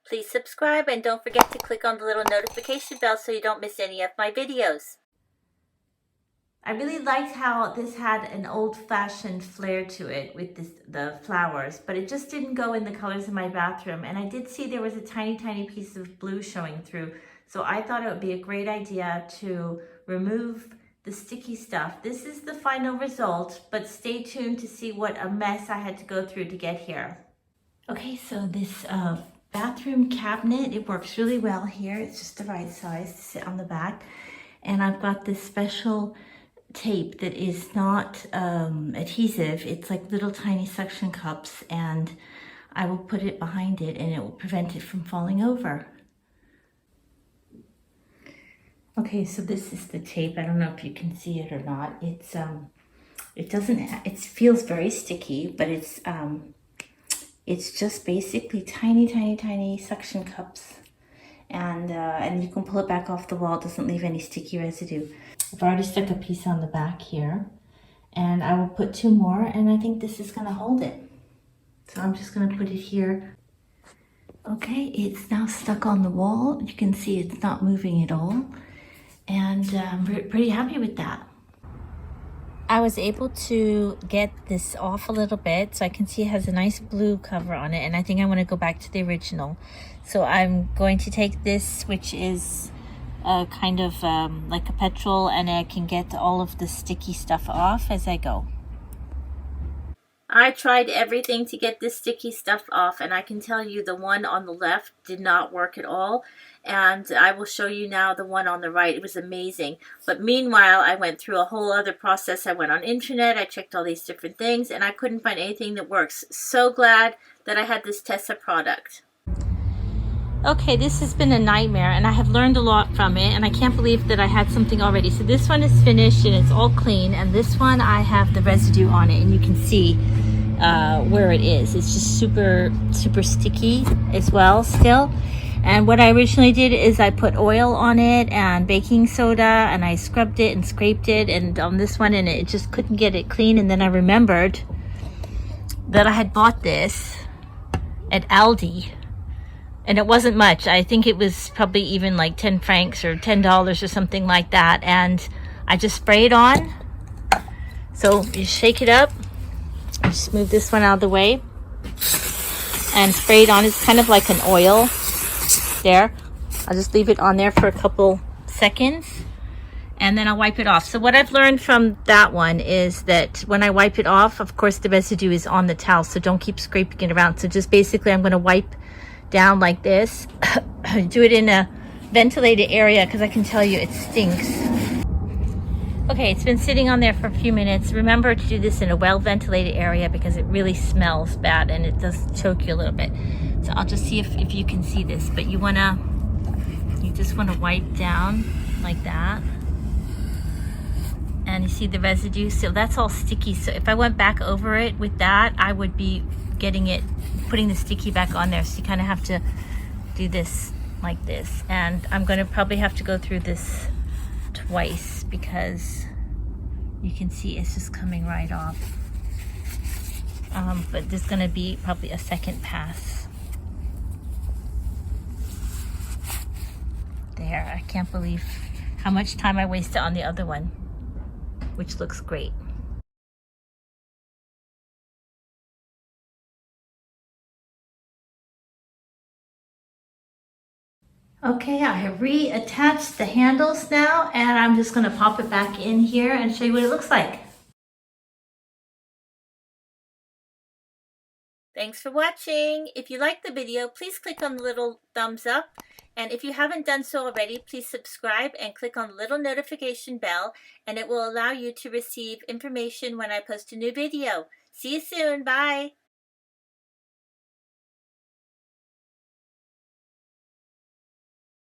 Please subscribe and don't forget to click on the little notification bell so you don't miss any of my videos. I really liked how this had an old-fashioned flair to it with the flowers, but it just didn't go in the colors of my bathroom. And I did see there was a tiny piece of blue showing through. So I thought it would be a great idea to remove the sticky stuff. This is the final result, but stay tuned to see what a mess I had to go through to get here. Okay, so this bathroom cabinet, it works really well here. It's just the right size to sit on the back. And I've got this special tape that is not adhesive. It's like little tiny suction cups, and I will put it behind it and it will prevent it from falling over. Okay, so this is the tape. I don't know if you can see it or not. It's it feels very sticky, but it's just basically tiny suction cups, and you can pull it back off the wall. It doesn't leave any sticky residue. I've already stuck a piece on the back here, and I will put 2 more, and I think this is gonna hold it. So I'm just gonna put it here. Okay, it's now stuck on the wall. You can see it's not moving at all, and I'm pretty happy with that. I was able to get this off a little bit, so I can see it has a nice blue cover on it, and I think I want to go back to the original. So I'm going to take this, which is kind of like a petrol, and I can get all of the sticky stuff off as I go. I tried everything to get this sticky stuff off, and I can tell you the one on the left did not work at all. And I will show you now the one on the right. It was amazing. But meanwhile, I went through a whole other process. I went on internet, I checked all these different things, and I couldn't find anything that works. So glad that I had this Tesa product. Okay, this has been a nightmare, and I have learned a lot from it, and I can't believe that I had something already. So this one is finished and it's all clean, and this one I have the residue on it, and you can see where it is. It's just super sticky as well still. And what I originally did is I put oil on it and baking soda, and I scrubbed it and scraped it, and on this one, and it just couldn't get it clean. And then I remembered that I had bought this at Aldi, and it wasn't much. I think it was probably even like 10 francs or $10 or something like that. And I just spray it on. So you shake it up, just move this one out of the way, and spray it on. It's kind of like an oil. There, I'll just leave it on there for a couple seconds, and then I'll wipe it off. So what I've learned from that one is that when I wipe it off, of course the residue is on the towel, so don't keep scraping it around. So just basically I'm going to wipe down like this. Do it in a ventilated area, because I can tell you it stinks. Okay, it's been sitting on there for a few minutes. Remember to do this in a well-ventilated area, because it really smells bad and it does choke you a little bit. So I'll just see if you can see this, but you just want to wipe down like that. And you see the residue, so that's all sticky. So if I went back over it with that, I would be putting the sticky back on there. So you kind of have to do this like this. And I'm going to probably have to go through this twice, because you can see it's just coming right off. But there's going to be probably a second pass. There, I can't believe how much time I wasted on the other one, which looks great. Okay, I have reattached the handles now, and I'm just going to pop it back in here and show you what it looks like. Thanks for watching. If you liked the video, please click on the little thumbs up. And if you haven't done so already, please subscribe and click on the little notification bell, and it will allow you to receive information when I post a new video. See you soon. Bye.